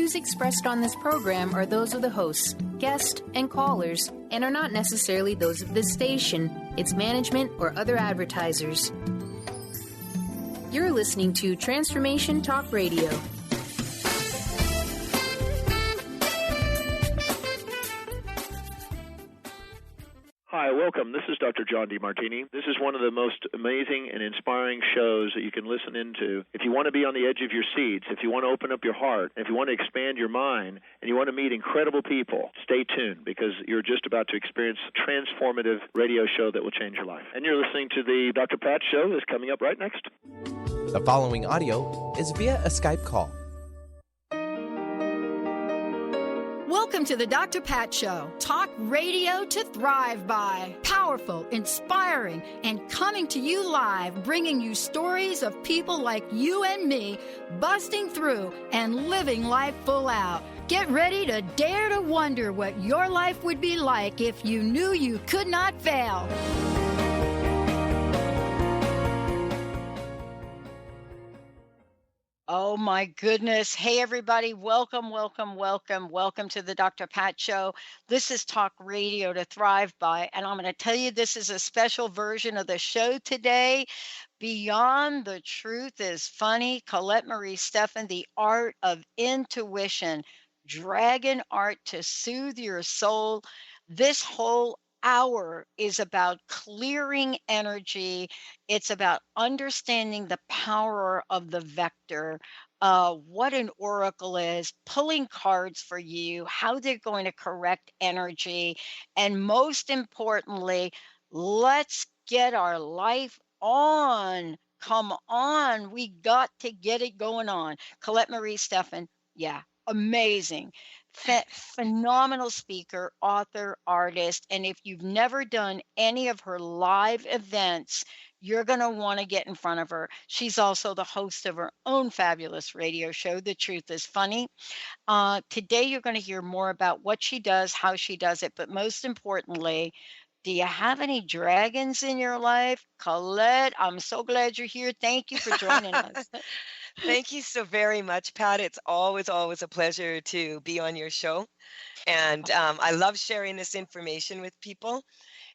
views expressed on this program are those of the hosts, guests, and callers, and are not necessarily those of this station, its management, or other advertisers. You're listening to Transformation Talk Radio. Hi, welcome. This is Dr. John DeMartini. This is one of the most amazing and inspiring shows that you can listen into. If you want to be on the edge of your seats, if you want to open up your heart, if you want to expand your mind, and you want to meet incredible people, stay tuned because you're just about to experience a transformative radio show that will change your life. And you're listening to the Dr. Pat Show that's coming up right next. The following audio is via a Skype call. Welcome to the Dr. Pat Show. Talk radio to thrive by. Powerful, inspiring, and coming to you live, bringing you stories of people like you and me busting through and living life full out. Get ready to dare to wonder what your life would be like if you knew you could not fail. Oh my goodness. Hey everybody, welcome to the Dr. Pat Show. This is Talk Radio to Thrive By, and I'm going to tell you this is a special version of the show today. Beyond the Truth is Funny, Colette Marie Steffen, The Art of Intuition, Dragon Art to Soothe Your Soul. This whole hour is about clearing energy. It's about understanding the power of the vector, what an oracle is, pulling cards for you, how they're going to correct energy, and most importantly, let's get our life on. Come on, we got to get it going on. Colette Marie Steffen, yeah, amazing. Phenomenal speaker, author, artist, and if you've never done any of her live events, you're going to want to get in front of her. She's also the host of her own fabulous radio show, The Truth is Funny. Today, you're going to hear more about what she does, how she does it, but most importantly, do you have any dragons in your life? Colette, I'm so glad you're here. Thank you for joining us. Thank you so very much, Pat. It's always a pleasure to be on your show. And I love sharing this information with people,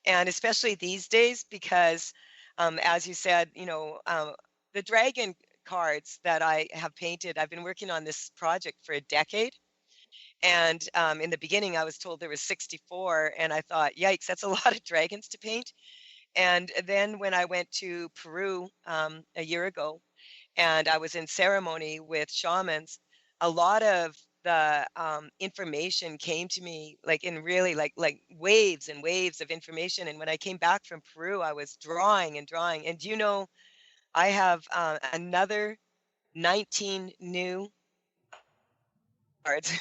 and especially these days because, as you said, the dragon cards that I have painted, I've been working on this project for a decade. And in the beginning, I was told there was 64, and I thought, yikes, that's a lot of dragons to paint. And then when I went to Peru a year ago, and I was in ceremony with shamans, a lot of the information came to me like in really like waves and waves of information. And when I came back from Peru, I was drawing. And I have another 19 new cards.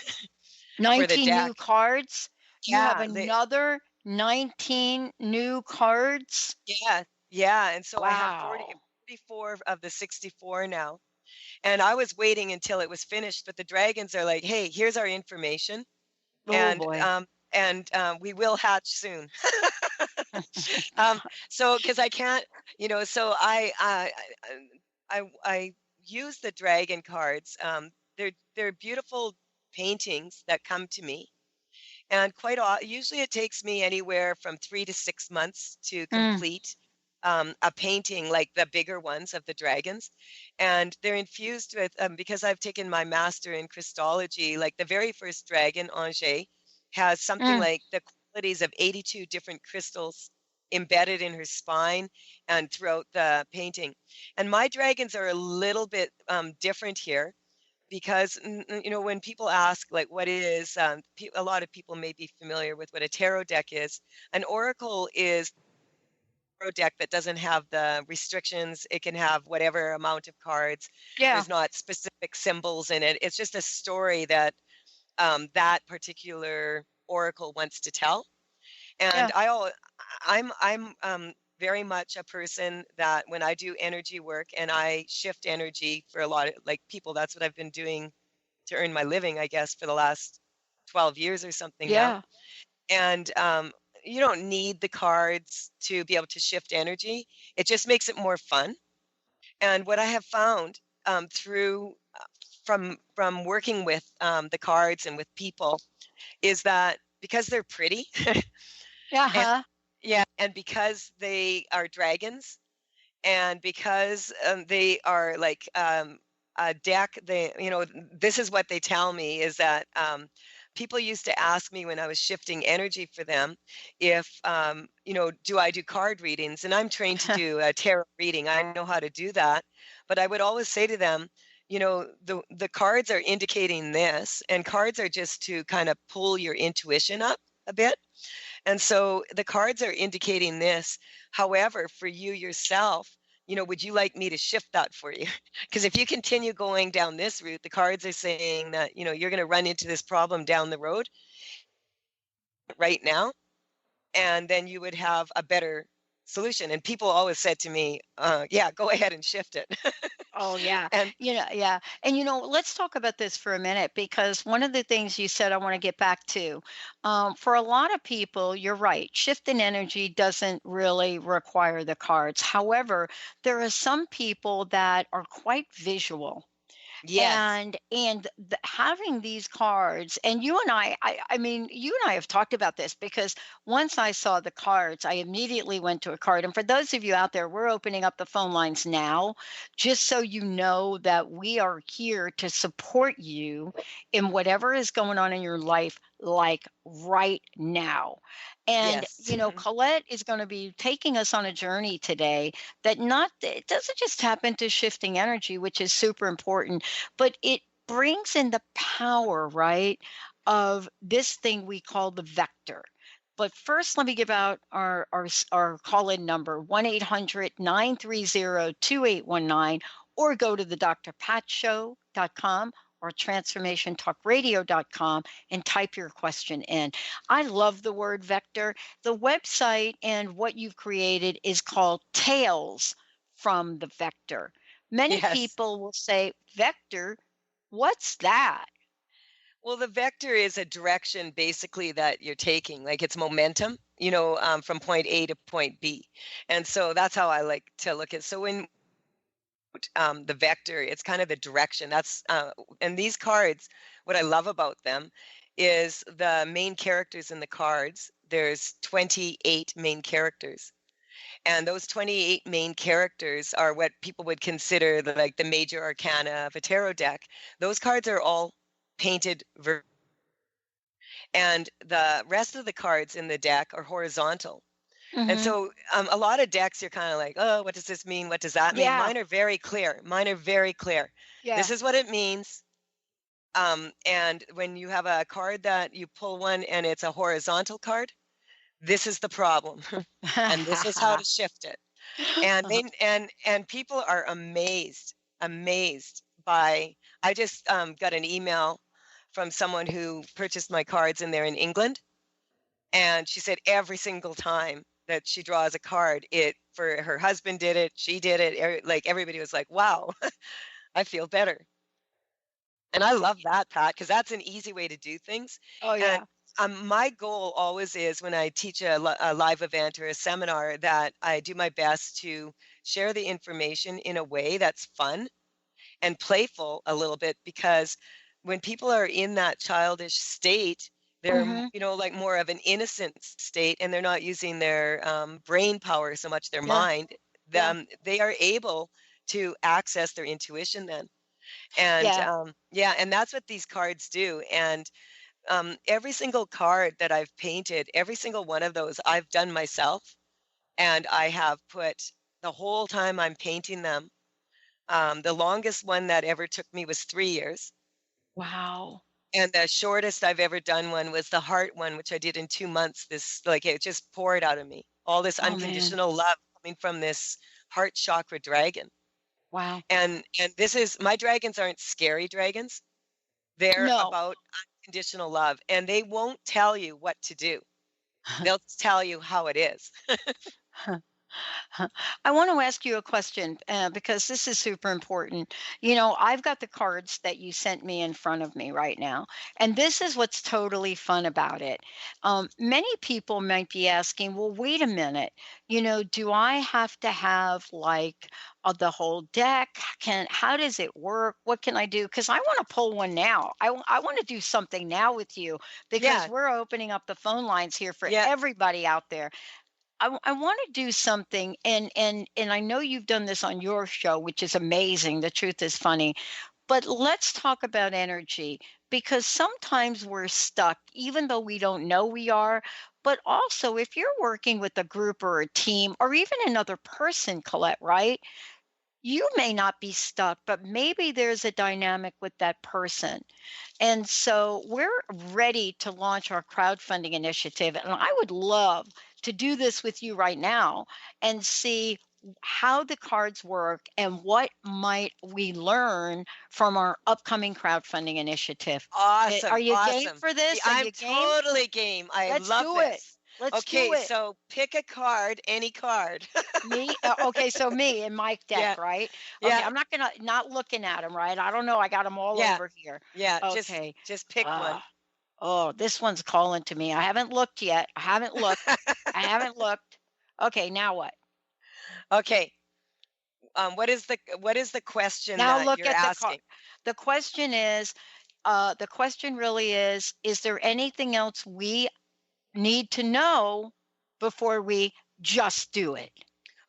19 new cards? You have another 19 new cards? Yeah. And so wow. I have 44 of the 64 now. And I was waiting until it was finished, but the dragons are like, hey, here's our information. Oh, and we will hatch soon. So because I can't, so I use the dragon cards. They're beautiful paintings that come to me. And usually it takes me anywhere from 3 to 6 months to complete a painting like the bigger ones of the dragons. And they're infused with, because I've taken my master in Christology, like the very first dragon, Angers, has something like the qualities of 82 different crystals embedded in her spine and throughout the painting. And my dragons are a little bit different here. Because, when people ask, like, what is, a lot of people may be familiar with what a tarot deck is. An oracle is a tarot deck that doesn't have the restrictions. It can have whatever amount of cards. yeah. There's not specific symbols in it. It's just a story that that particular oracle wants to tell. And I'm very much a person that when I do energy work and I shift energy for a lot of people, that's what I've been doing to earn my living, I guess, for the last 12 years or something now. And you don't need the cards to be able to shift energy. It just makes it more fun. And what I have found through from working with the cards and with people is that because they're pretty and Uh-huh. yeah, and because they are dragons, and because they are like a deck, they, this is what they tell me is that people used to ask me when I was shifting energy for them if do I do card readings, and I'm trained to do a tarot reading. I know how to do that, but I would always say to them, the cards are indicating this, and cards are just to kind of pull your intuition up a bit. And so the cards are indicating this. However, for you yourself, would you like me to shift that for you? Because if you continue going down this route, the cards are saying that, you're going to run into this problem down the road right now, and then you would have a better solution. And people always said to me, yeah, go ahead and shift it. Oh, yeah. And Yeah. And, let's talk about this for a minute, because one of the things you said I want to get back to, for a lot of people, you're right. Shift in energy doesn't really require the cards. However, there are some people that are quite visual. yes, Having these cards, and you and I mean, you and I have talked about this, because once I saw the cards, I immediately went to a card. And for those of you out there, we're opening up the phone lines now, just so you know that we are here to support you in whatever is going on in your life, like right now. And yes, Colette is going to be taking us on a journey today that not it doesn't just tap into shifting energy, which is super important, but it brings in the power, right, of this thing we call the vector. But first, let me give out our call-in number, 1-800-930-2819, or go to the drpatshow.com or transformationtalkradio.com and type your question in. I love the word vector. The website and what you've created is called Tales from the Vector. Many yes. people will say, Vector, what's that? Well, the vector is a direction basically that you're taking, like it's momentum, from point A to point B. And so that's how I like to look at. So when the vector, it's kind of the direction. And these cards, what I love about them is the main characters in the cards. There's 28 main characters. And those 28 main characters are what people would consider like the major arcana of a tarot deck. Those cards are all painted and the rest of the cards in the deck are horizontal. And Mm-hmm. so a lot of decks, you're kind of like, oh, what does this mean? What does that mean? Yeah, Mine are very clear. Mine are very clear. yeah. This is what it means. And when you have a card that you pull one and it's a horizontal card, this is the problem. And this is how to shift it. And and people are amazed by. I just got an email from someone who purchased my cards, and they're in England, and she said every single time that she draws a card, it for her husband did it, she did it, like everybody was like, wow, I feel better. And I love that, Pat, because that's an easy way to do things. Oh, And yeah. my goal always is when I teach a live event or a seminar that I do my best to share the information in a way that's fun and playful a little bit, because when people are in that childish state, they're Mm-hmm. like more of an innocent state, and they're not using their brain power so much, their Yeah, mind. yeah, They are able to access their intuition then. And yeah. yeah, and that's what these cards do. And every single card that I've painted, every single one of those I've done myself, and I have put the whole time I'm painting them. The longest one that ever took me was 3 years. Wow. And the shortest I've ever done one was the heart one, which I did in 2 months. This, like, it just poured out of me. All this Oh, man. unconditional love coming from this heart chakra dragon. Wow. And this is, my dragons aren't scary dragons. They're No. about unconditional love, and they won't tell you what to do. They'll tell you how it is. I want to ask you a question, because this is super important. I've got the cards that you sent me in front of me right now, and this is what's totally fun about it. Many people might be asking, well, wait a minute, do I have to have like the whole deck? How does it work? What can I do? Because I want to pull one now. I want to do something now with you because Yeah, we're opening up the phone lines here for yeah. everybody out there. I want to do something, and I know you've done this on your show, which is amazing. The truth is funny. But let's talk about energy because sometimes we're stuck, even though we don't know we are. But also, if you're working with a group or a team or even another person, Colette, right? You may not be stuck, but maybe there's a dynamic with that person. And so we're ready to launch our crowdfunding initiative. And I would love to do this with you right now and see how the cards work and what might we learn from our upcoming crowdfunding initiative. Are Awesome, you game awesome. for Yeah, this? Are I'm you game? totally game. I Let's love do it. this. Let's do Okay, it. so pick a card, any card. Me? Okay, so me in my Yeah, deck, right? Okay, yeah, I'm not looking at them, right? I don't know. I got them all yeah, over here. yeah. Okay. Just pick one. Ah, oh, this one's calling to me. I haven't looked yet. I haven't looked. I haven't looked. Okay, now what? Okay. What is the question Now that look you're at the card. asking? The question really is there anything else we need to know before we just do it?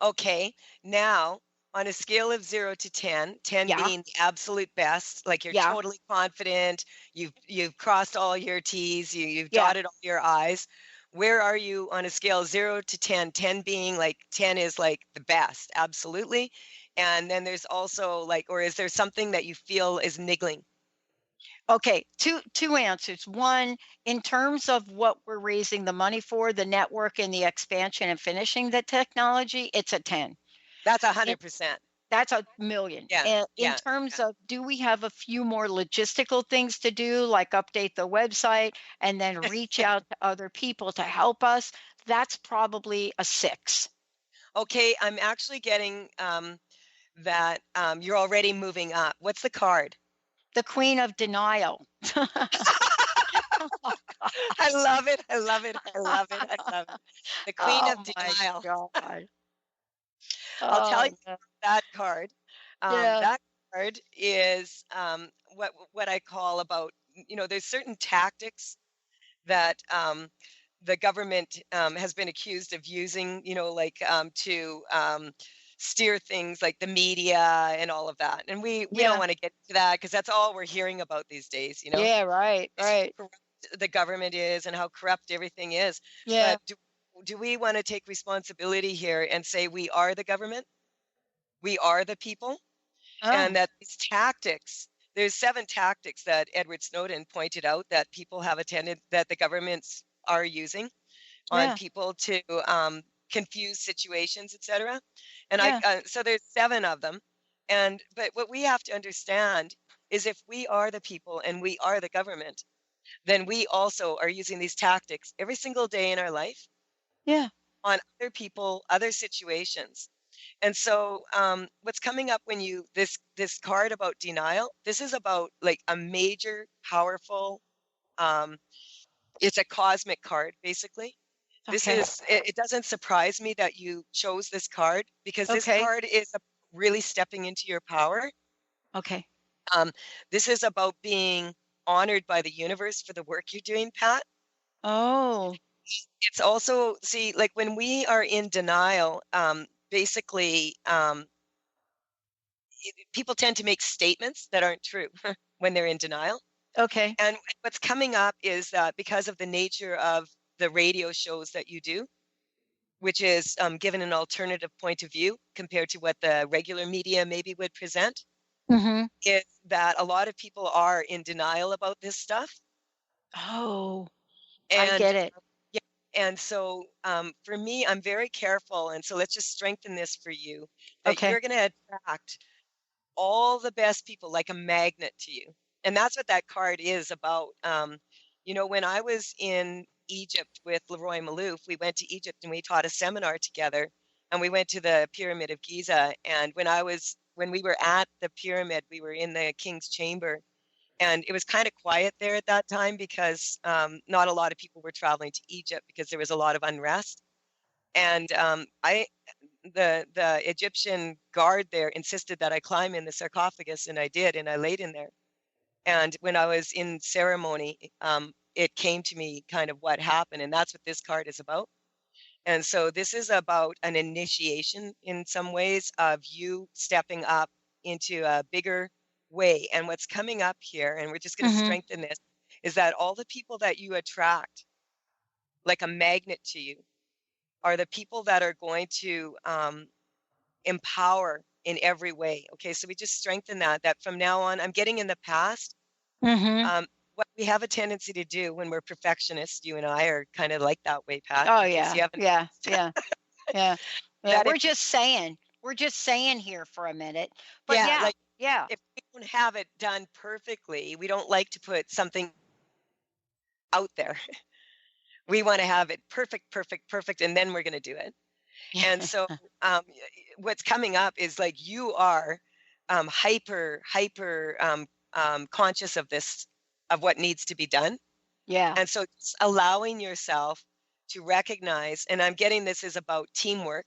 Okay. Now, on a scale of 0 to 10, 10 Yeah, being the absolute best, like you're yeah, totally confident, you've crossed all your T's, you've yeah. dotted all your I's. Where are you on a scale 0 to 10? 10 being like 10 is like the best, absolutely. And then there's also like, or is there something that you feel is niggling? Okay, two answers. One, in terms of what we're raising the money for, the network and the expansion and finishing the technology, it's a 10. That's And 100%. that's a million. Yeah, And in yeah, terms yeah. of, do we have a few more logistical things to do, like update the website and then reach out to other people to help us? That's probably a 6. Okay, I'm actually getting that you're already moving up. What's the card? The queen of denial. I love it. I love it. I love it. I love it. The Queen of Oh my Denial. God. I'll tell Oh, you no. that card. Yeah. That card is what I call about. There's certain tactics that the government has been accused of using. Like to steer things like the media and all of that. And we don't Yeah. want to get into that because that's all we're hearing about these days. Yeah. Right. Is how Right. corrupt the government is and how corrupt everything is. Yeah. But do we want to take responsibility here and say we are the government? We are the people, Oh, and that these tactics, there's 7 tactics that Edward Snowden pointed out that people have attended that the governments are using on yeah. people to confuse situations, etc. And Yeah. so there's 7 of them. But what we have to understand is if we are the people and we are the government, then we also are using these tactics every single day in our life Yeah. on other people, other situations. And so what's coming up when you this card about denial, this is about like a major, powerful, um, it's a cosmic card, basically. Okay. It doesn't surprise me that you chose this card because this Okay. card is really stepping into your power. Okay. Um, this is about being honored by the universe for the work you're doing, Pat. Oh, It's also, see, like when we are in denial, basically, people tend to make statements that aren't true when they're in denial. okay. And what's coming up is that because of the nature of the radio shows that you do, which is given an alternative point of view compared to what the regular media maybe would present, Mhm. is that a lot of people are in denial about this stuff. Oh, I And get it. yeah, and so for me, I'm very careful. And so let's just strengthen this for you that Okay. you're going to attract all the best people like a magnet to you. And that's what that card is about. When I was in Egypt with Leroy Malouf, we went to Egypt and we taught a seminar together and we went to the Pyramid of Giza. And when we were at the pyramid, we were in the king's chamber and it was kind of quiet there at that time because not a lot of people were traveling to Egypt because there was a lot of unrest. And the Egyptian guard there insisted that I climb in the sarcophagus, and I did, and I laid in there. And when I was in ceremony, it came to me kind of what happened, and that's what this card is about. And so this is about an initiation in some ways of you stepping up into a bigger way. And what's coming up here, and we're just going to strengthen this, is that all the people that you attract like a magnet to you are the people that are going to empower in every way. Okay, so we just strengthen that from now on. I'm getting in the past. What we have a tendency to do when we're perfectionists, you and I are kind of like that way, Pat. Oh, in case you haven't- yeah. That We're if- just saying. We're just saying here for a minute. But like yeah. if we don't have it done perfectly, we don't like to put something out there. We want to have it perfect, and then we're going to do it. And so what's coming up is like you are hyper conscious of this, of what needs to be done. Yeah. And so just allowing yourself to recognize, and I'm getting this is about teamwork.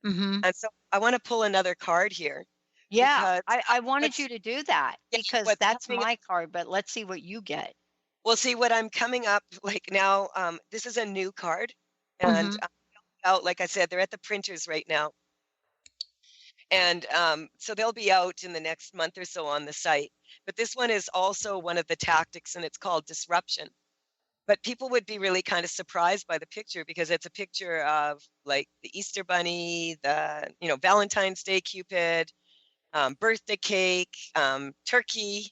And so I want to pull another card here. Yeah, because I wanted you to do that Yeah, because what's that's coming my card, but let's see what you get. Well, see what I'm coming up like now. This is a new card, and out, like I said, they're at the printers right now, and so they'll be out in the next month or so on the site. But this one is also one of the tactics, and it's called disruption. But people would be really kind of surprised by the picture because it's a picture of like the Easter Bunny, the Valentine's Day Cupid, birthday cake, turkey,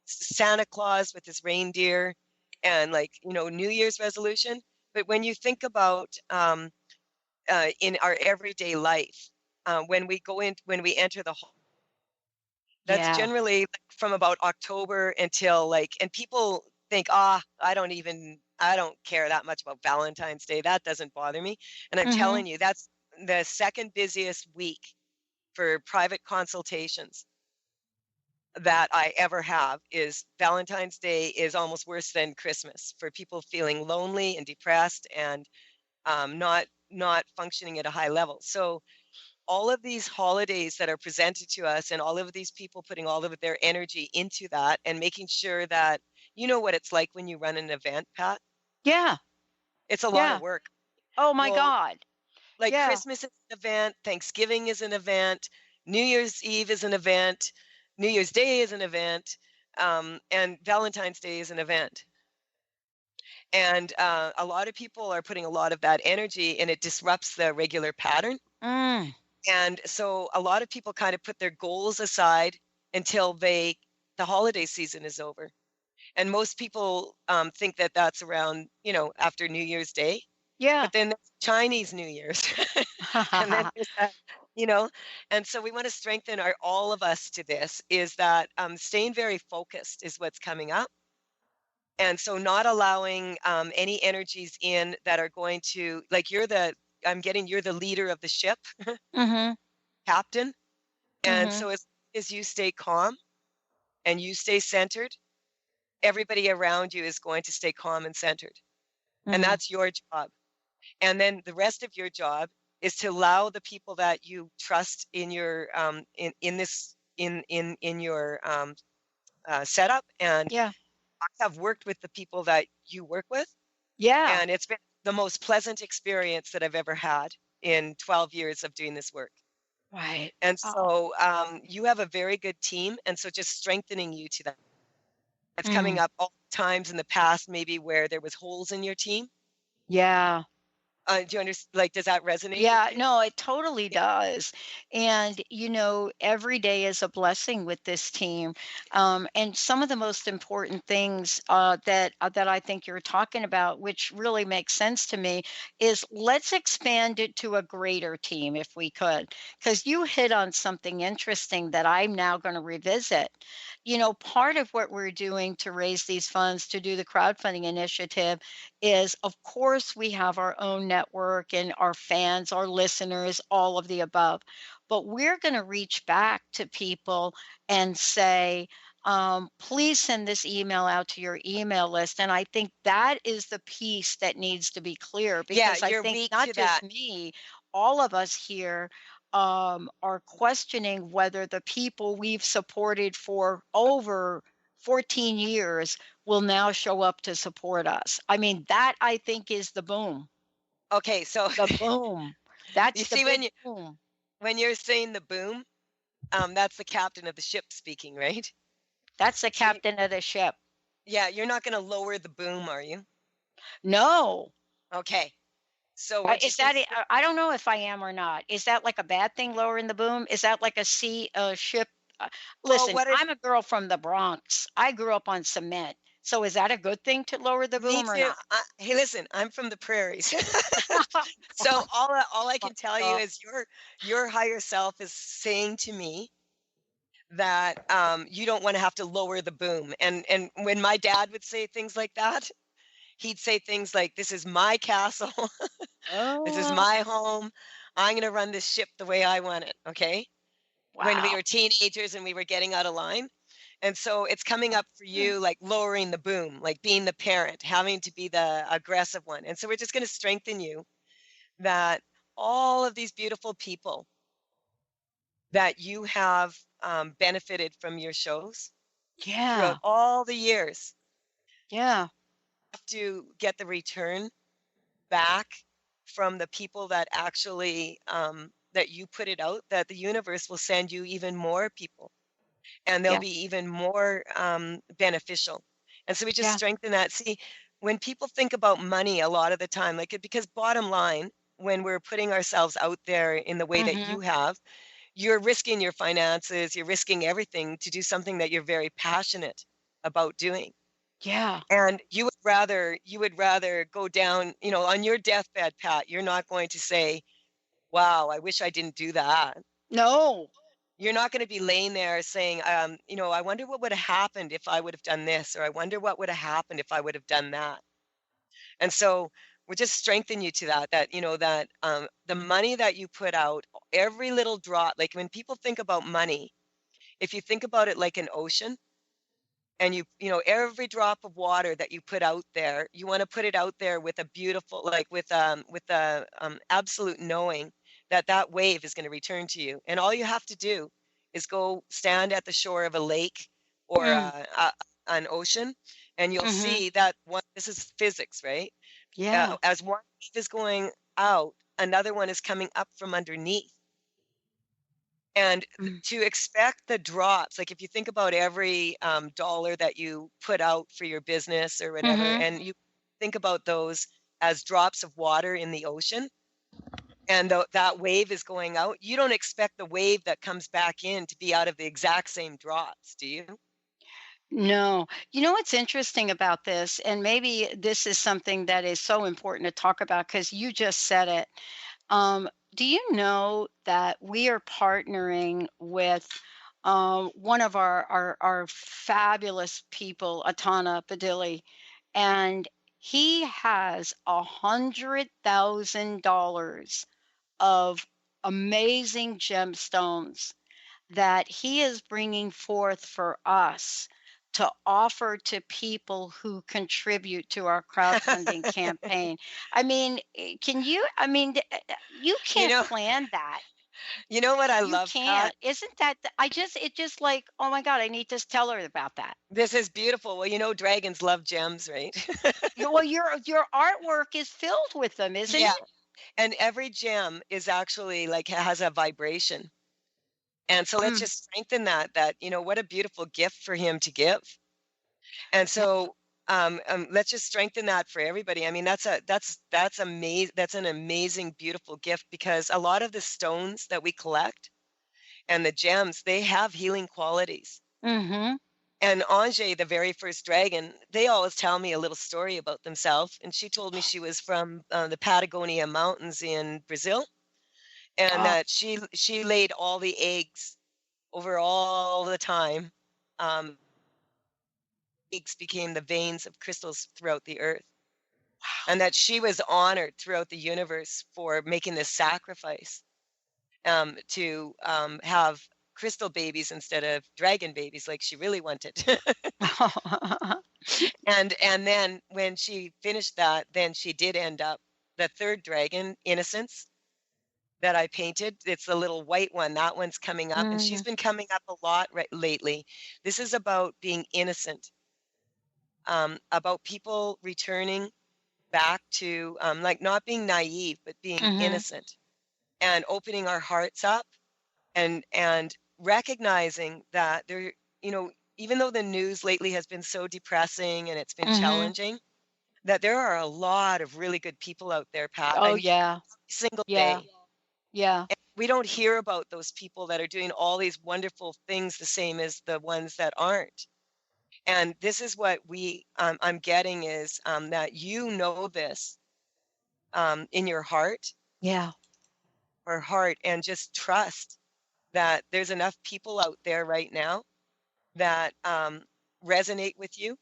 Santa Claus with his reindeer, and New Year's resolution. But when you think about in our everyday life, when we enter the hall, that's generally from about October until and people think, I don't care that much about Valentine's Day. That doesn't bother me. And I'm telling you, that's the second busiest week for private consultations that I ever have. Is Valentine's Day is almost worse than Christmas for people feeling lonely and depressed and not functioning at a high level. So all of these holidays that are presented to us and all of these people putting all of their energy into that and making sure that what it's like when you run an event, Pat. Yeah. It's a lot of work. Oh my God. Christmas is an event, Thanksgiving is an event, New Year's Eve is an event, New Year's Day is an event, and Valentine's Day is an event. And a lot of people are putting a lot of that energy, and it disrupts the regular pattern. And so a lot of people kind of put their goals aside until the holiday season is over. And most people think that that's around, after New Year's Day. Yeah. But then there's Chinese New Year's. And then there's that, and so we want to strengthen all of us to this, is that staying very focused is what's coming up. And so not allowing any energies in that are going to, you're the leader of the ship, captain. And so as you stay calm and you stay centered, everybody around you is going to stay calm and centered. And that's your job. And then the rest of your job is to allow the people that you trust in your in your setup. And I have worked with the people that you work with. Yeah. And it's been the most pleasant experience that I've ever had in 12 years of doing this work. Right. And so you have a very good team. And so just strengthening you to that. It's coming up all times in the past, maybe where there was holes in your team. Yeah. Do you understand? Does that resonate? Yeah, no, it totally does. And, every day is a blessing with this team. And some of the most important things that I think you're talking about, which really makes sense to me, is let's expand it to a greater team if we could. Because you hit on something interesting that I'm now going to revisit. Part of what we're doing to raise these funds to do the crowdfunding initiative is, of course, we have our own network and our fans, our listeners, all of the above. But we're going to reach back to people and say, please send this email out to your email list. And I think that is the piece that needs to be clear, because I think not just me, all of us here are questioning whether the people we've supported for over 14 years will now show up to support us. I mean, that I think is the boom. Okay, so The boom. you That's the see big boom. when you're saying the boom, that's the captain of the ship speaking, right? That's the So captain of the ship. yeah, you're not going to lower the boom, are you? No. Okay. So we're Is just going that to it? I don't know if I am or not. Is that like a bad thing, lowering the boom? Is that like a ship? well, Listen, what it I'm a girl from the Bronx. I grew up on cement. So is that a good thing to lower the me boom or too. not? Hey, listen, I'm from the prairies. So all I can tell you Uh, is your higher self is saying to me that you don't want to have to lower the boom. And when my dad would say things like that, he'd say things like, "This is my castle. This is oh, my home. I'm going to run this ship the way I want it." Okay. When we wow. were teenagers and we were getting out of line. And so it's coming up for you like lowering the boom, like being the parent, having to be the aggressive one. And so we're just going to strengthen you that all of these beautiful people that you have benefited from your shows throughout Yeah. all the years Yeah. have to get the return back from the people that actually that you put it out, that the universe will send you even more people and they'll Yeah. be even more beneficial. And so we just Yeah. strengthen that. See, when people think about money a lot of the time, like because bottom line, when we're putting ourselves out there in the way that Mm-hmm. you have, you're risking your finances, you're risking everything to do something that you're very passionate about doing. Yeah. And you would rather go down, on your deathbed, Pat, you're not going to say, "Wow, I wish I didn't do that." No. You're not going to be laying there saying, "I wonder what would have happened if I would have done this," or "I wonder what would have happened if I would have done that." And so we just strengthen you to that the money that you put out, every little drop, like when people think about money, if you think about it like an ocean, and every drop of water that you put out there, you want to put it out there with a beautiful, like with a absolute knowing that that wave is going to return to you, and all you have to do is go stand at the shore of a lake or Mm. an ocean, and you'll Mm-hmm. see that one, this is physics, right? Yeah. As one wave is going out, another one is coming up from underneath. And Mm. to expect the drops, like if you think about every dollar that you put out for your business or whatever, Mm-hmm. and you think about those as drops of water in the ocean, and that wave is going out, you don't expect the wave that comes back in to be out of the exact same drops, do you? No. You know what's interesting about this, and maybe this is something that is so important to talk about because you just said it. Do you know that we are partnering with one of our fabulous people, Atana Padilli, and he has $100,000 of amazing gemstones that he is bringing forth for us to offer to people who contribute to our crowdfunding campaign. I mean, can you? I mean, you you can't know, plan that. you know what I You love, Pat? can't. Isn't that? It just like, oh my God, I need to tell her about that. This is beautiful. Well, dragons love gems, right? Well, your artwork is filled with them, isn't Yeah. it? And every gem is actually like has a vibration. And so let's Mm, just strengthen that, what a beautiful gift for him to give. And yeah. so let's just strengthen that for everybody. I mean, that's amazing. That's an amazing, beautiful gift because a lot of the stones that we collect and the gems, they have healing qualities. Mm-hmm. And Ange, the very first dragon, they always tell me a little story about themselves. And she told me she was from the Patagonia Mountains in Brazil, and Oh, that she laid all the eggs over all the time. Um, Eggs became the veins of crystals throughout the earth, and that she was honored throughout the universe for making this sacrifice to have crystal babies instead of dragon babies like she really wanted. wow. And then when she finished that, then she did end up the third dragon, innocence. that I painted. It's the little white one. That one's coming up, and she's Mm. been coming up a lot lately. This is about being innocent, about people returning back to like not being naive, but being Mhm. innocent and opening our hearts up and recognizing that there, you know, even though the news lately has been so depressing and it's been Mhm. challenging, that there are a lot of really good people out there, Pat. I Oh mean, yeah. every single Yeah. day. Yeah. And we don't hear about those people that are doing all these wonderful things the same as the ones that aren't. And this is what I'm getting is that you know this in your heart Yeah. and just trust that there's enough people out there right now that resonate with you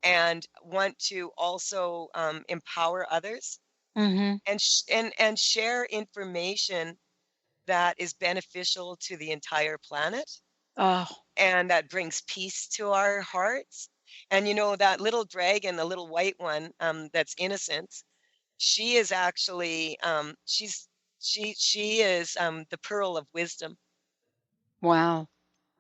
and want to also empower others Mhm. and share information that is beneficial to the entire planet Oh. and that brings peace to our hearts. And you know that little dragon, the little white one, that's innocence. She is actually she is the pearl of wisdom, Wow.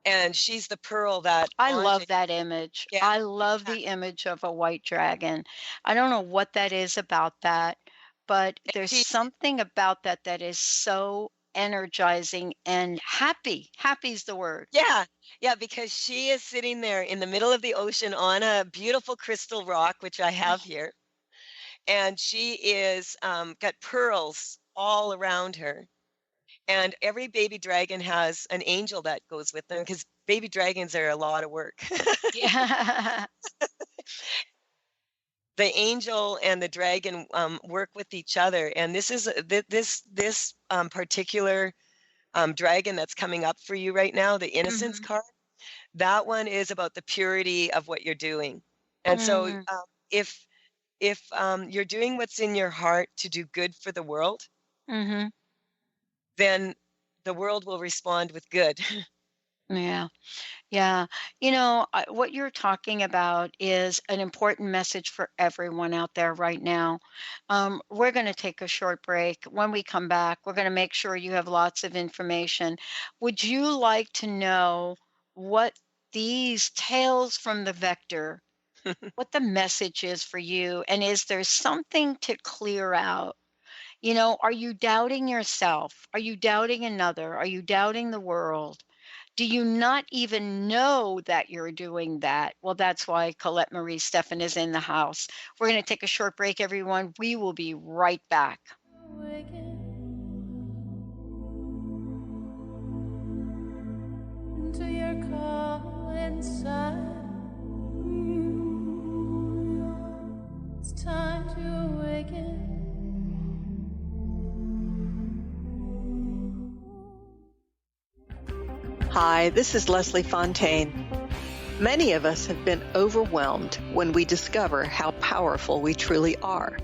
and she's the pearl that I Anje. love that image. Yeah, I love yeah. the image of a white dragon. I don't know what that is about that, but there's She, something about that that is so energizing and happy. Happy's the word. yeah, yeah, because she is sitting there in the middle of the ocean on a beautiful crystal rock, which I have Oh, here, and she is got pearls all around her. And every baby dragon has an angel that goes with them because baby dragons are a lot of work. yeah. The angel and the dragon work with each other, and this is this particular dragon that's coming up for you right now, the innocence Mhm. card. That one is about the purity of what you're doing, and so Mhm. if you're doing what's in your heart to do good for the world, Mhm. then the world will respond with good. Yeah. Yeah. What you're talking about is an important message for everyone out there right now. We're going to take a short break. When we come back, we're going to make sure you have lots of information. Would you like to know what these tales from the vector, what the message is for you? And is there something to clear out? Are you doubting yourself? Are you doubting another? Are you doubting the world? Do you not even know that you're doing that? Well, that's why Colette Marie Stephan is in the house. We're going to take a short break, everyone. We will be right back. Into your call inside. It's time to awaken. Hi, this is Leslie Fontaine. Many of us have been overwhelmed when we discover how powerful we truly are.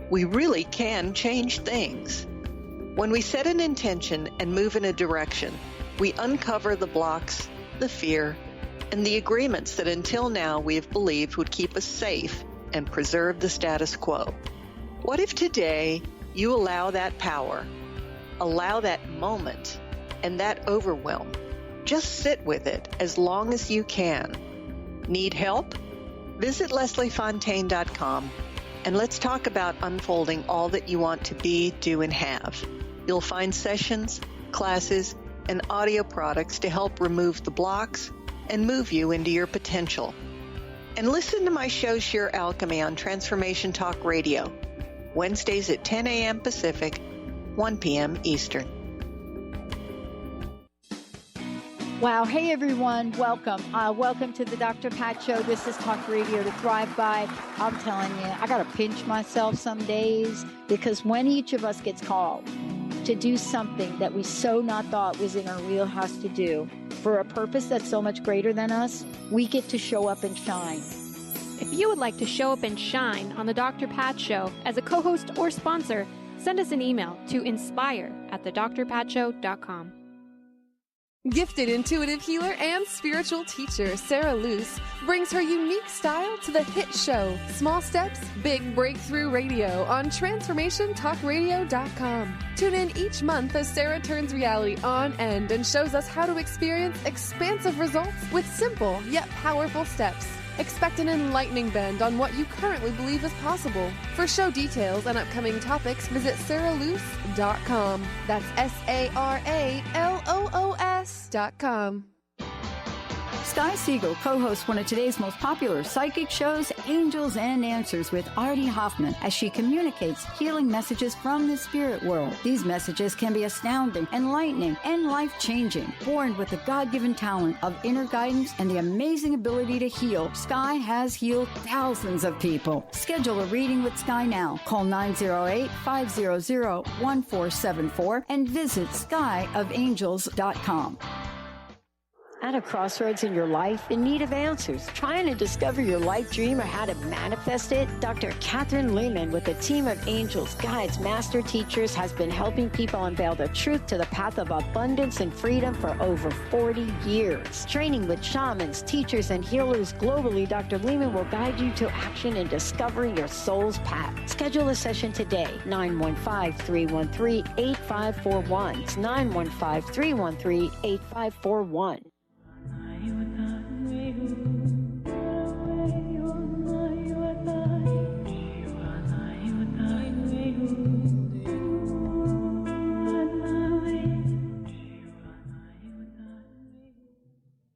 We really can change things. When we set an intention and move in a direction, we uncover the blocks, the fear, and the agreements that until now we have believed would keep us safe and preserve the status quo. What if today you allow that power, allow that moment, and that overwhelm? Just sit with it as long as you can. Need help? Visit lesliefontaine.com and let's talk about unfolding all that you want to be, do, and have. You'll find sessions, classes, and audio products to help remove the blocks and move you into your potential. And listen to my show, Sheer Alchemy, on Transformation Talk Radio, Wednesdays at 10 a.m. Pacific, 1 p.m. Eastern. Wow. Hey, everyone. Welcome. Welcome to the Dr. Pat Show. This is Talk Radio to Thrive By. I'm telling you, I got to pinch myself some days because when each of us gets called to do something that we so not thought was in our wheelhouse to do for a purpose that's so much greater than us, we get to show up and shine. If you would like to show up and shine on the Dr. Pat Show as a co-host or sponsor, send us an email to inspire@thedrpatshow.com. Gifted intuitive healer and spiritual teacher Sarah Luce brings her unique style to the hit show Small Steps, Big Breakthrough Radio on TransformationTalkRadio.com. Tune in each month as Sarah turns reality on end and shows us how to experience expansive results with simple yet powerful steps. Expect an enlightening bend on what you currently believe is possible. For show details and upcoming topics, visit sarahloos.com. That's SARALOOS.com. Sky Siegel co-hosts one of today's most popular psychic shows, Angels and Answers, with Artie Hoffman, as she communicates healing messages from the spirit world. These messages can be astounding, enlightening, and life-changing. Born with the God-given talent of inner guidance and the amazing ability to heal, Sky has healed thousands of people. Schedule a reading with Sky now. Call 908-500-1474 and visit skyofangels.com. At a crossroads in your life, in need of answers, trying to discover your life dream or how to manifest it? Dr. Catherine Lehman, with a team of angels, guides, master teachers, has been helping people unveil the truth to the path of abundance and freedom for over 40 years. Training with shamans, teachers, and healers globally, Dr. Lehman will guide you to action in discovering your soul's path. Schedule a session today, 915-313-8541. It's 915-313-8541.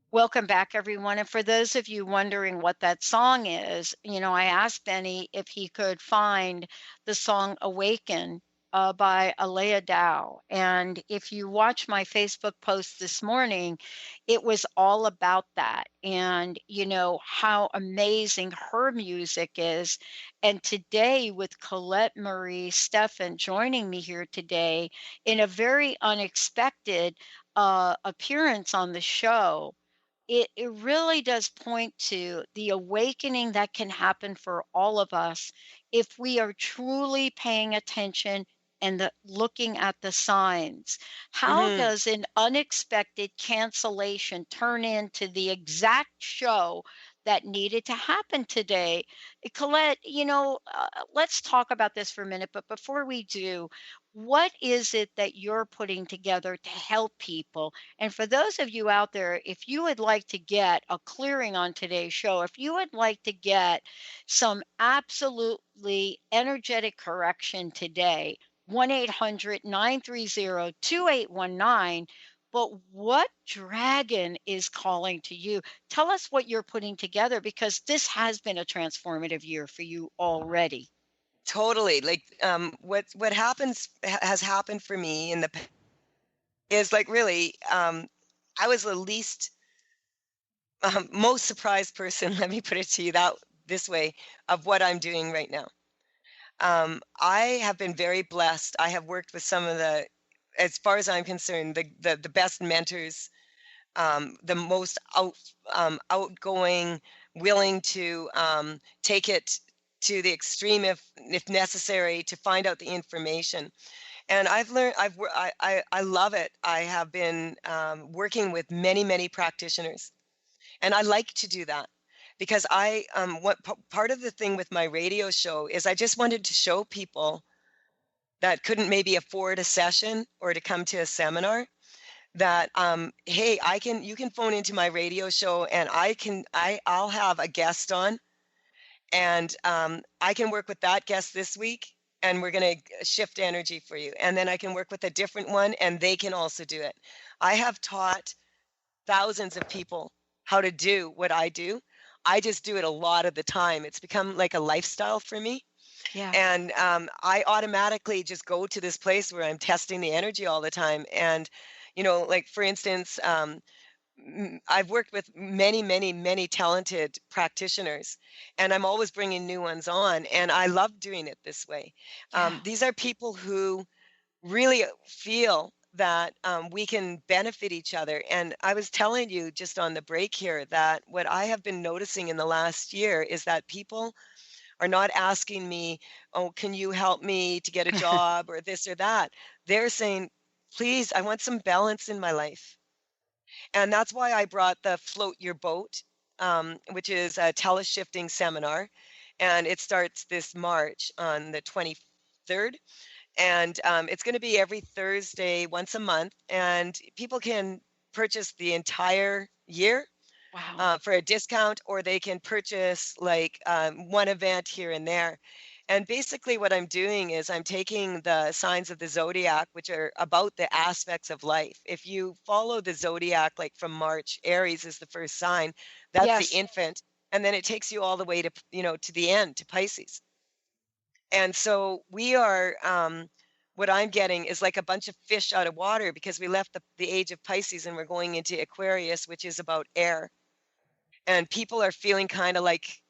Welcome back, everyone. And for those of you wondering what that song is, I asked Benny if he could find the song Awaken by Alea Dow. And if you watch my Facebook post this morning, it was all about that. And, how amazing her music is. And today, with Colette Marie Steffen joining me here today in a very unexpected appearance on the show, it really does point to the awakening that can happen for all of us if we are truly paying attention and looking at the signs. How does an unexpected cancellation turn into the exact show that needed to happen today? Colette, let's talk about this for a minute. But before we do, what is it that you're putting together to help people? And for those of you out there, if you would like to get a clearing on today's show, if you would like to get some absolutely energetic correction today, 1-800-930-2819. But what dragon is calling to you? Tell us what you're putting together, because this has been a transformative year for you already. Totally. Like what has happened for me in the past is like really, I was the least most surprised person. Let me put it to you this way, of what I'm doing right now. I have been very blessed. I have worked with some of the, as far as I'm concerned, the best mentors, the most outgoing, willing to take it to the extreme if necessary, to find out the information. And I've learned, I love it. I have been working with many practitioners, and I like to do that. Because part of the thing with my radio show is I just wanted to show people that couldn't maybe afford a session or to come to a seminar that, hey, you can phone into my radio show and I'll have a guest on, and I can work with that guest this week, and we're going to shift energy for you. And then I can work with a different one and they can also do it. I have taught thousands of people how to do what I do. I just do it a lot of the time. It's become like a lifestyle for me. Yeah. And I automatically just go to this place where I'm testing the energy all the time. And, like for instance, I've worked with many talented practitioners, and I'm always bringing new ones on. And I love doing it this way. Yeah. These are people who really feel that we can benefit each other. And I was telling you just on the break here that what I have been noticing in the last year is that people are not asking me, oh, can you help me to get a job or this or that? They're saying, please, I want some balance in my life. And that's why I brought the Float Your Boat, which is a teleshifting seminar. And it starts this March on the 23rd. And it's going to be every Thursday, once a month. And people can purchase the entire year for a discount, or they can purchase like one event here and there. And basically, what I'm doing is I'm taking the signs of the zodiac, which are about the aspects of life. If you follow the zodiac, like from March, Aries is the first sign, that's the Yes. infant. And then it takes you all the way to, to the end, to Pisces. And so we are, what I'm getting is like a bunch of fish out of water, because we left the age of Pisces and we're going into Aquarius, which is about air. And people are feeling kind of like,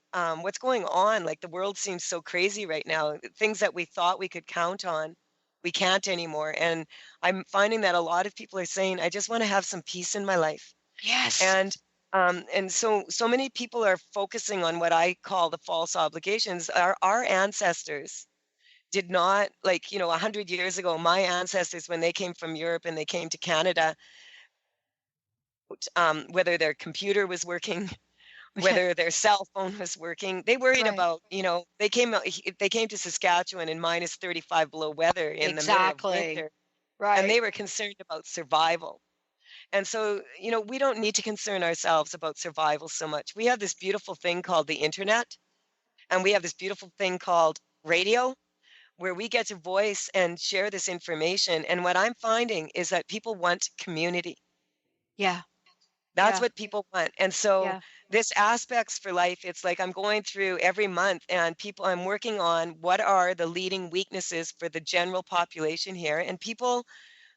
what's going on? Like the world seems so crazy right now. Things that we thought we could count on, we can't anymore. And I'm finding that a lot of people are saying, I just want to have some peace in my life. Yes. And so many people are focusing on what I call the false obligations. Our ancestors did not, like, 100 years ago, my ancestors, when they came from Europe and they came to Canada, whether their computer was working, whether their cell phone was working, they worried Right. about, they came to Saskatchewan in minus 35 below weather in the middle of Exactly. winter, Right. and they were concerned about survival. And so, we don't need to concern ourselves about survival so much. We have this beautiful thing called the internet, and we have this beautiful thing called radio, where we get to voice and share this information. And what I'm finding is that people want community. Yeah. That's Yeah. what people want. And so Yeah. this aspects for life, it's like I'm going through every month, and I'm working on what are the leading weaknesses for the general population here. And people,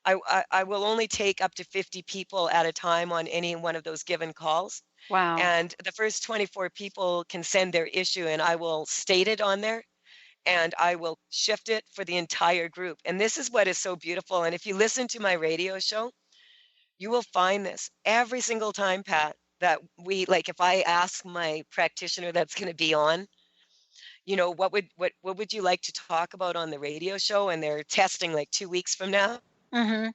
I will only take up to 50 people at a time on any one of those given calls. Wow. And the first 24 people can send their issue, and I will state it on there, and I will shift it for the entire group. And this is what is so beautiful. And if you listen to my radio show, you will find this every single time, Pat, that if I ask my practitioner that's going to be on, what would you like to talk about on the radio show? And they're testing like 2 weeks from now. Mm-hmm.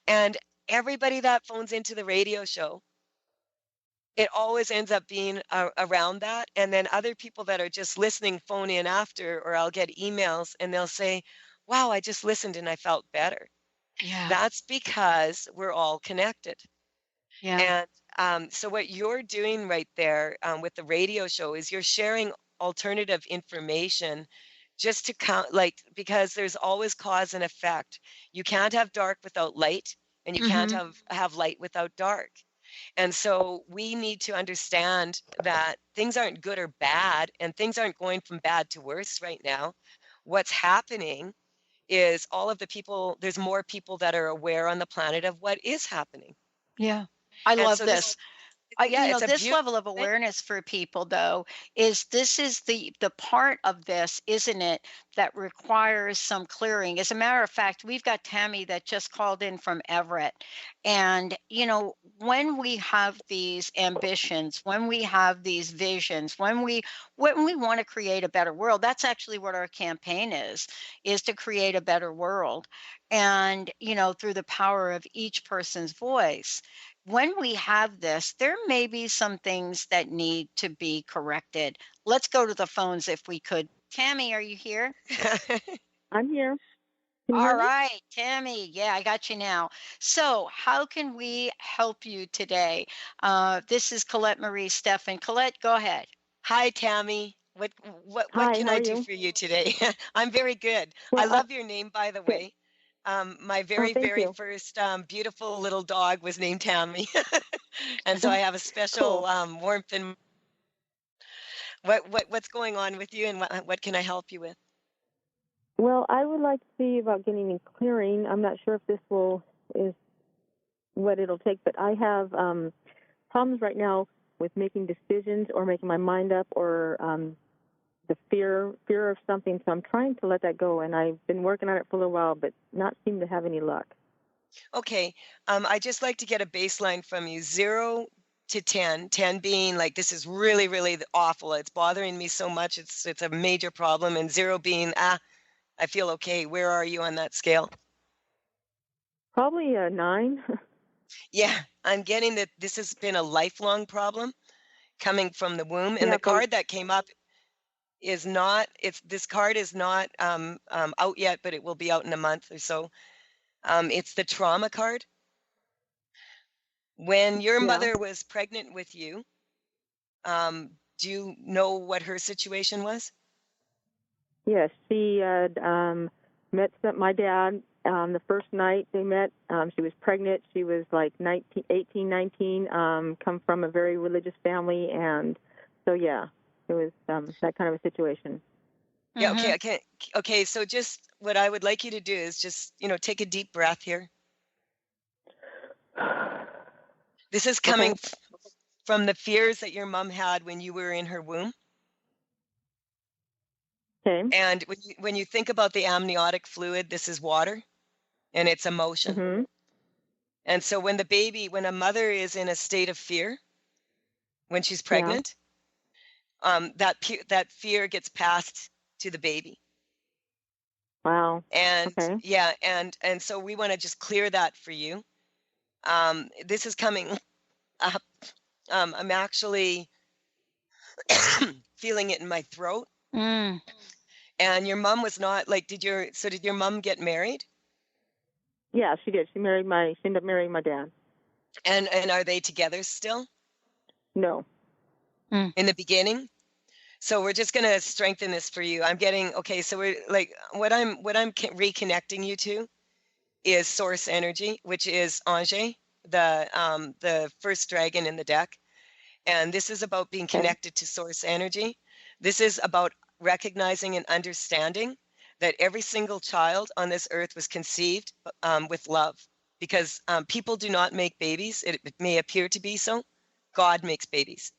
And everybody that phones into the radio show, it always ends up being around that. And then other people that are just listening phone in after, or I'll get emails and they'll say, wow, I just listened and I felt better. Yeah. That's because we're all connected. Yeah. And so what you're doing right there with the radio show is you're sharing alternative information, just to count, because there's always cause and effect. You can't have dark without light, and you can't have light without dark. And so we need to understand that things aren't good or bad, and things aren't going from bad to worse right now. What's happening is there's more people that are aware on the planet of what is happening. Yeah. I love so this. it's a This beautiful level of thing. awareness for people, though, is the part of this, isn't it, that requires some clearing. As a matter of fact, we've got Tammy that just called in from Everett. And, when we have these ambitions, when we have these visions, when we want to create a better world, that's actually what our campaign is to create a better world. And, through the power of each person's voice. When we have this, there may be some things that need to be corrected. Let's go to the phones if we could. Tammy, are you here? I'm here. Can you All hear me? right, Tammy. Yeah, I got you now. So, how can we help you today? This is Colette Marie Stephan. Colette, go ahead. Hi, Tammy. What Hi, can how I are do you? for you today? I'm very good. I Well, love your name, by the way. My very, thank very you. first beautiful little dog was named Tammy. And so I have a special Cool. warmth in what's going on with you, and what can I help you with? Well, I would like to see about getting a clearing. I'm not sure if this is what it'll take, but I have problems right now with making decisions or making my mind up, or the fear of something. So I'm trying to let that go, and I've been working on it for a little while, but not seem to have any luck. Okay. I just like to get a baseline from you, 0 to 10, 10 being like, this is really, really awful. It's bothering me so much. It's a major problem. And 0 being, I feel okay. Where are you on that scale? Probably a 9. Yeah, I'm getting that this has been a lifelong problem coming from the womb. And Yeah, the card that came up is not, this card is not out yet, but it will be out in a month or so. It's the trauma card. When your mother was pregnant with you, do you know what her situation was? Yes, she had met my dad the first night they met. She was pregnant. She was like 18, 19, come from a very religious family. And so, yeah, it was that kind of a situation. Yeah, okay. So just what I would like you to do is just, take a deep breath here. This is coming from the fears that your mom had when you were in her womb. Okay. And when you think about the amniotic fluid, this is water and it's emotion. Mm-hmm. And so when a mother is in a state of fear, when she's pregnant, that fear gets passed to the baby. Wow. And and so we want to just clear that for you. This is coming up. I'm actually feeling it in my throat. And your mom was not like, did your mom get married? Yeah, she did. She ended up marrying my dad. And are they together still? No. In the beginning? So we're just going to strengthen this for you. I'm getting, so we're like, what I'm reconnecting you to is source energy, which is Ange, the first dragon in the deck. And this is about being connected to source energy. This is about recognizing and understanding that every single child on this earth was conceived with love, because people do not make babies. It may appear to be so. God makes babies.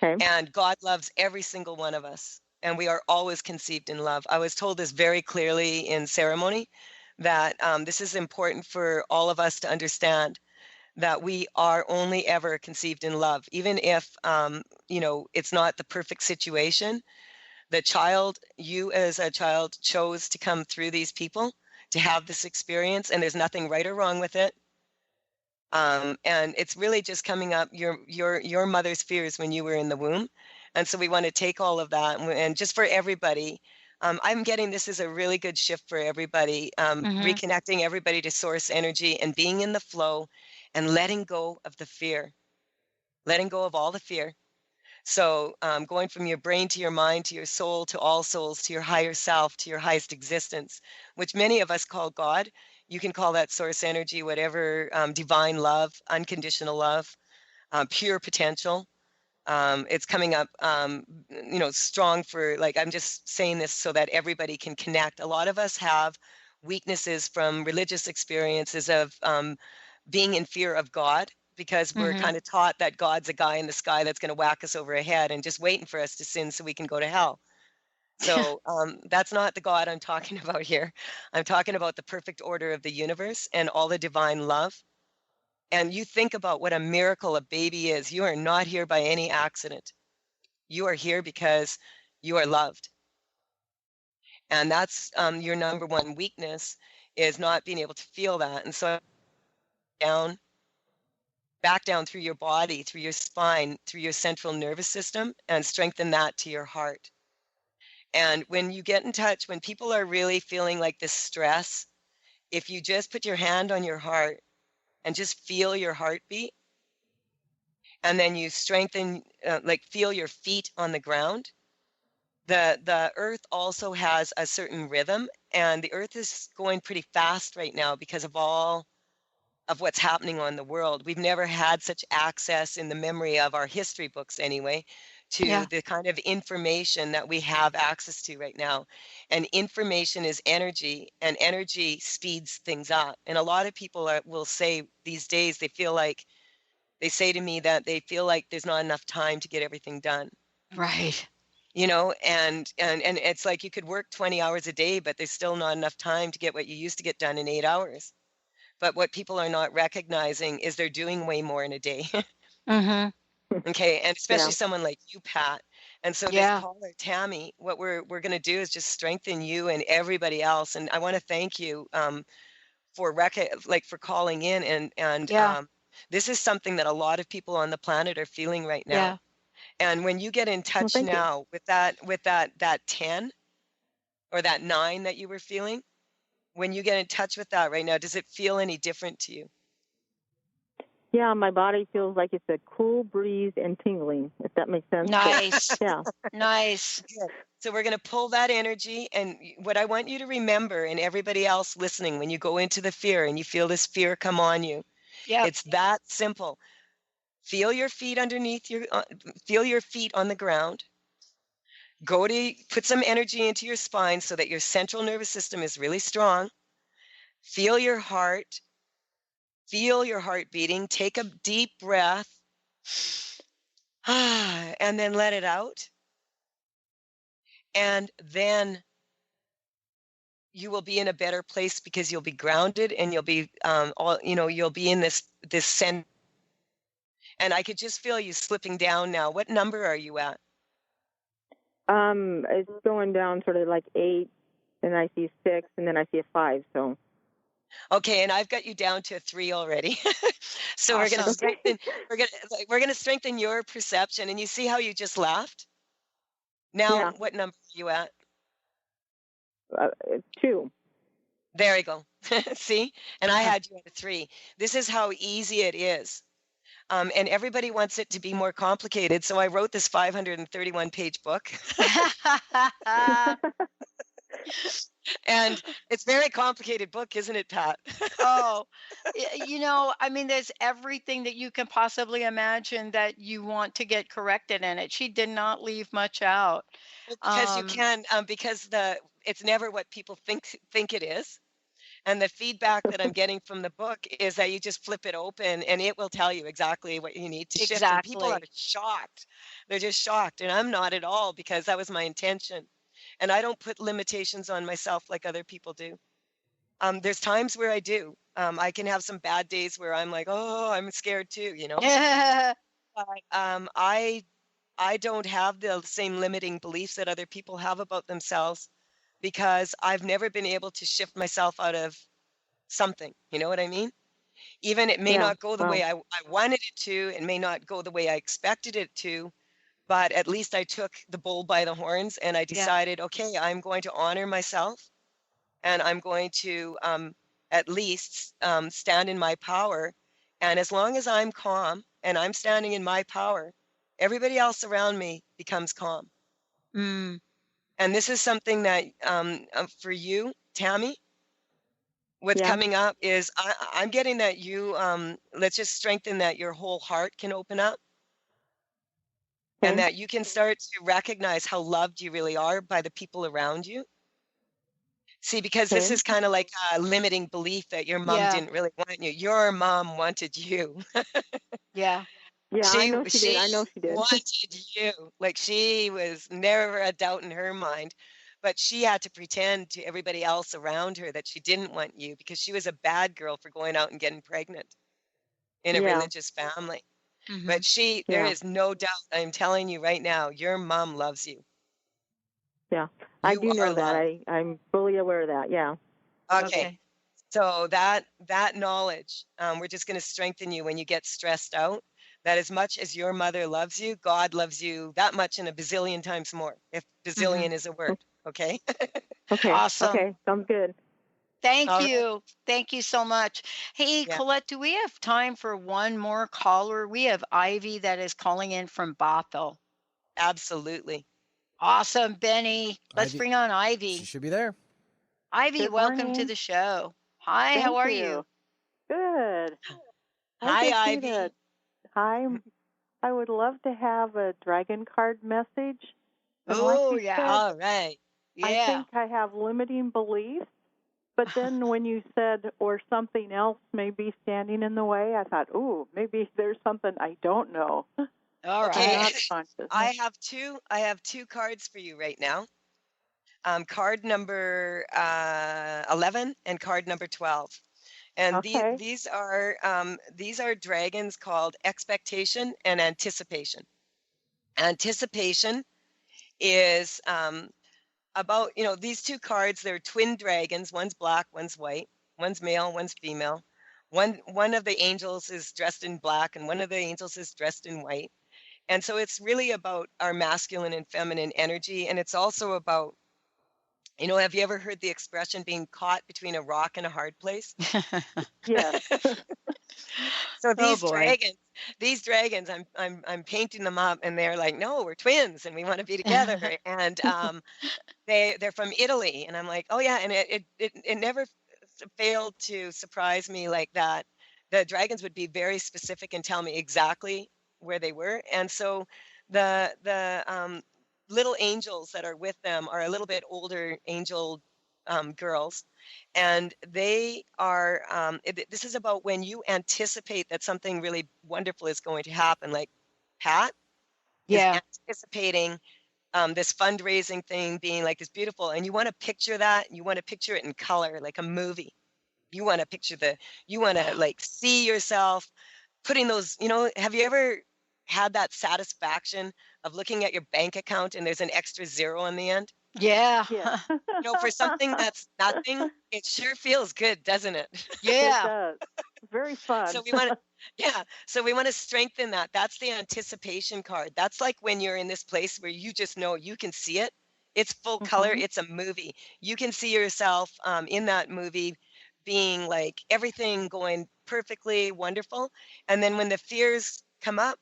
Okay. And God loves every single one of us. And we are always conceived in love. I was told this very clearly in ceremony, that this is important for all of us to understand, that we are only ever conceived in love. Even if, it's not the perfect situation, you as a child chose to come through these people to have this experience, and there's nothing right or wrong with it. And it's really just coming up your mother's fears when you were in the womb. And so we want to take all of that, and just for everybody, I'm getting this is a really good shift for everybody, reconnecting everybody to source energy and being in the flow and letting go of the fear, letting go of all the fear. So going from your brain to your mind, to your soul, to all souls, to your higher self, to your highest existence, which many of us call God. You can call that source energy, whatever, divine love, unconditional love, pure potential. It's coming up, strong for, like, I'm just saying this so that everybody can connect. A lot of us have weaknesses from religious experiences of being in fear of God, because we're kind of taught that God's a guy in the sky that's going to whack us over the head and just waiting for us to sin so we can go to hell. So that's not the God I'm talking about here. I'm talking about the perfect order of the universe and all the divine love. And you think about what a miracle a baby is. You are not here by any accident. You are here because you are loved. And that's your number one weakness, is not being able to feel that. And so back down through your body, through your spine, through your central nervous system, and strengthen that to your heart. And when you get in touch, when people are really feeling like this stress, if you just put your hand on your heart and just feel your heartbeat, and then you strengthen, feel your feet on the ground. The earth also has a certain rhythm, and the earth is going pretty fast right now because of all of what's happening on the world. We've never had such access in the memory of our history books anyway to the kind of information that we have access to right now. And information is energy, and energy speeds things up. And a lot of people will say these days, they say to me that they feel like there's not enough time to get everything done. Right. And it's like you could work 20 hours a day, but there's still not enough time to get what you used to get done in 8 hours. But what people are not recognizing is they're doing way more in a day. Okay, and especially someone like you, Pat. And so this caller, Tammy, what we're going to do is just strengthen you and everybody else. And I want to thank you for calling in, and this is something that a lot of people on the planet are feeling right now. Yeah. And when you get in touch now with that 10 or that 9 that you were feeling, when you get in touch with that right now, does it feel any different to you? Yeah, my body feels like it's a cool breeze and tingling, if that makes sense. Nice. Yeah. Nice. Good. So we're going to pull that energy. And what I want you to remember, and everybody else listening, when you go into the fear and you feel this fear come on you, it's that simple. Feel your feet underneath feel your feet on the ground. Put some energy into your spine so that your central nervous system is really strong. Feel your heart. Feel your heart beating. Take a deep breath. And then let it out. And then you will be in a better place because you'll be grounded and you'll be you'll be in this center. And I could just feel you slipping down now. What number are you at? It's going down sort of like 8, and I see 6, and then I see a 5. So. Okay, and I've got you down to a 3 already. So Awesome. we're going to strengthen. We're going to strengthen your perception. And you see how you just laughed? Now, what number are you at? 2. There you go. See? And I had you at a 3. This is how easy it is. And everybody wants it to be more complicated. So I wrote this 531-page book. And it's a very complicated book, isn't it, Pat? Oh, I mean, there's everything that you can possibly imagine that you want to get corrected in it. She did not leave much out. Because you can, because it's never what people think it is. And the feedback that I'm getting from the book is that you just flip it open and it will tell you exactly what you need to shift. And people are shocked. They're just shocked. And I'm not at all, because that was my intention. And I don't put limitations on myself like other people do. There's times where I do. I can have some bad days where I'm like, oh, I'm scared too, But I don't have the same limiting beliefs that other people have about themselves, because I've never been able to shift myself out of something. You know what I mean? Even it may not go the way I wanted it to. It may not go the way I expected it to. But at least I took the bull by the horns and I decided, okay, I'm going to honor myself, and I'm going to at least stand in my power. And as long as I'm calm and I'm standing in my power, everybody else around me becomes calm. Mm. And this is something that for you, Tammy, what's coming up is I'm getting that you, let's just strengthen that your whole heart can open up. And that you can start to recognize how loved you really are by the people around you. See, because this is kind of like a limiting belief that your mom didn't really want you. Your mom wanted you. Yeah, I know she did. I know she did. Wanted you. Like, she was never a doubt in her mind. But she had to pretend to everybody else around her that she didn't want you, because she was a bad girl for going out and getting pregnant in a religious family. Mm-hmm. But there is no doubt, I'm telling you right now, your mom loves you. Yeah, I do know that. I'm fully aware of that, yeah. Okay. So that knowledge, we're just going to strengthen you when you get stressed out, that as much as your mother loves you, God loves you that much and a bazillion times more, if bazillion is a word, okay? Okay. Awesome. Okay, sounds good. Thank you. Thank you so much. Hey, Colette, do we have time for one more caller? We have Ivy that is calling in from Bothell. Absolutely. Awesome, Benny. Let's bring on Ivy. She should be there. Ivy, welcome to the show. Hi, how are you? Good. Hi, Ivy. Hi. I would love to have a dragon card message. Oh, yeah. All right. Yeah. I think I have limiting beliefs, but then when you said, or something else may be standing in the way, I thought, ooh, maybe there's something I don't know. All right. Okay. I have two cards for you right now. Card number 11 and card number 12. And these are dragons called expectation and anticipation. Anticipation is about, these two cards, they're twin dragons. One's black, one's white. One's male, one's female. One of the angels is dressed in black, and one of the angels is dressed in white. And so it's really about our masculine and feminine energy, and it's also about, have you ever heard the expression being caught between a rock and a hard place? Yes. So Oh boy. these dragons, I'm painting them up, and they're like, no, we're twins, and we want to be together. And they're from Italy, and I'm like, oh yeah, and it never failed to surprise me like that. The dragons would be very specific and tell me exactly where they were, and so the little angels that are with them are a little bit older angel girls, and they are. This is about when you anticipate that something really wonderful is going to happen. Like Pat is anticipating this fundraising thing being like this beautiful, and you want to picture that. You want to picture it in color, like a movie. You want to you want to like see yourself putting those, have you ever had that satisfaction of looking at your bank account and there's an extra zero on the end? Yeah. For something that's nothing, it sure feels good, doesn't it? Yeah. It does. Very fun. So we want to strengthen that. That's the anticipation card. That's like when you're in this place where you just know you can see it. It's full color. It's a movie. You can see yourself in that movie being like everything going perfectly wonderful. And then when the fears come up,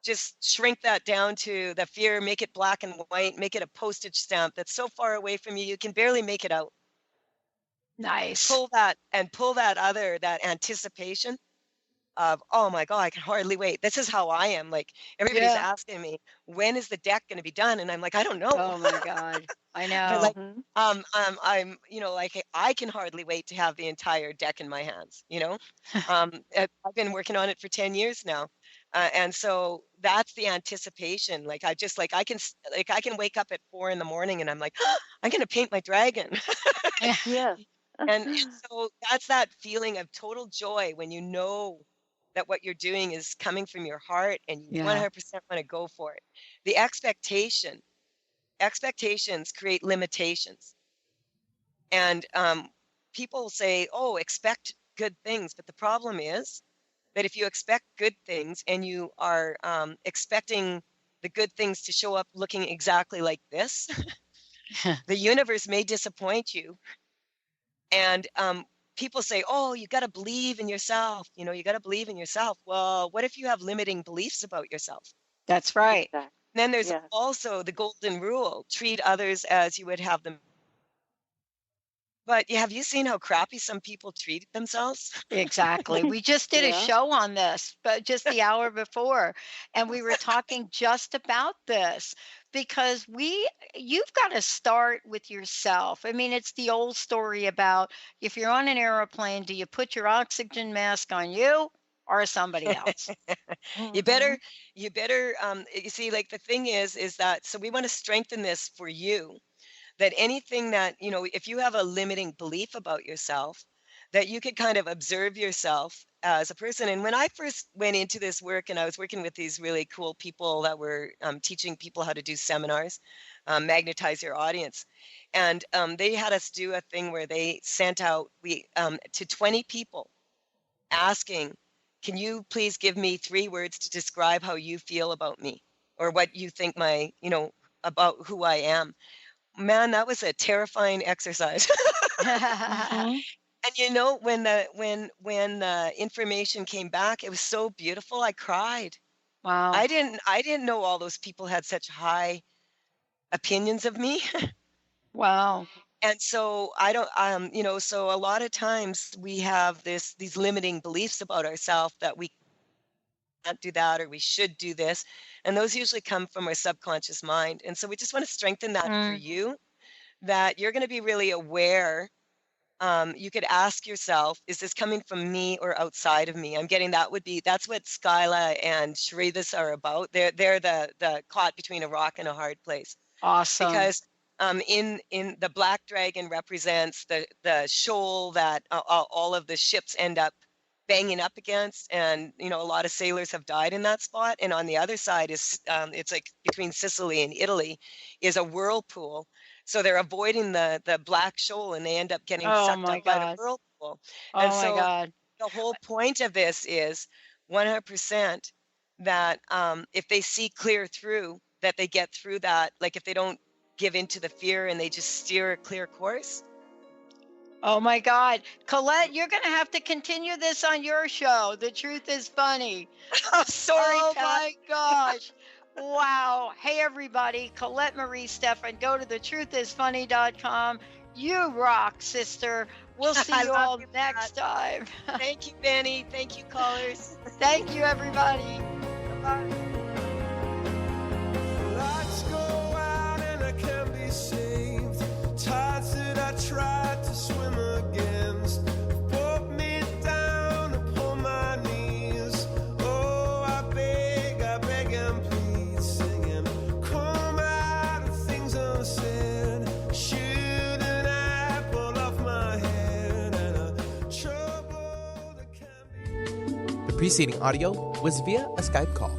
just shrink that down to the fear, make it black and white, make it a postage stamp that's so far away from you, you can barely make it out. Nice. Pull that that anticipation of, oh my God, I can hardly wait. This is how I am. Like everybody's asking me, when is the deck going to be done? And I'm like, I don't know. Oh my God. I know. But like, I'm, like I can hardly wait to have the entire deck in my hands, I've been working on it for 10 years now. And so that's the anticipation. Like, I can wake up at 4 a.m. and I'm like, I'm going to paint my dragon. Yes. And so that's that feeling of total joy when you know that what you're doing is coming from your heart and you 100% want to go for it. The expectations create limitations. And people say, oh, expect good things. But the problem is that if you expect good things and you are expecting the good things to show up looking exactly like this, the universe may disappoint you. And people say, oh, you got to believe in yourself. You got to believe in yourself. Well, what if you have limiting beliefs about yourself? That's right. Exactly. Then there's also the golden rule, treat others as you would have them. But have you seen how crappy some people treat themselves? Exactly. We just did a show on this, but just the hour before, and we were talking just about this because you've got to start with yourself. I mean, it's the old story about if you're on an airplane, do you put your oxygen mask on you or somebody else? You better, you see, like the thing is that, so we want to strengthen this for you. That anything that, if you have a limiting belief about yourself, that you could kind of observe yourself as a person. And when I first went into this work and I was working with these really cool people that were teaching people how to do seminars, magnetize your audience. And they had us do a thing where they sent out to 20 people asking, can you please give me 3 words to describe how you feel about me or what you think about who I am. Man, that was a terrifying exercise. And when the information came back, it was so beautiful. I cried. Wow. I didn't know all those people had such high opinions of me. Wow. And so I don't, so a lot of times we have these limiting beliefs about ourselves that we can't do that or we should do this. And those usually come from our subconscious mind. And so we just want to strengthen that for you, that you're going to be really aware. You could ask yourself, is this coming from me or outside of me? I'm getting that's what Skyla and Shrivas are about. They're the caught between a rock and a hard place. Awesome. Because in the black dragon represents the shoal that all of the ships end up banging up against, and a lot of sailors have died in that spot. And on the other side is it's like between Sicily and Italy is a whirlpool, so they're avoiding the black shoal and they end up getting sucked up by the whirlpool. powerful. Oh And my so God. the whole point of this is 100% that if they see clear through, that they get through that. Like if they don't give into the fear and they just steer a clear course. Oh my God. Colette, you're going to have to continue this on your show. The Truth is Funny. Oh, sorry, Oh Pat. my gosh. Wow. Hey, everybody. Colette Marie Stephan. Go to thetruthisfunny.com. You rock, sister. We'll see you all next time. Thank you, Benny. Thank you, callers. Thank you, everybody. Bye-bye. Lights go out and I can be saved. Tides that I tried to swim against brought me down upon my knees. Oh, I beg and plead, singing, come out of things unsaid. Shoot an apple off my head and a trouble that can be. The preceding audio was via a Skype call.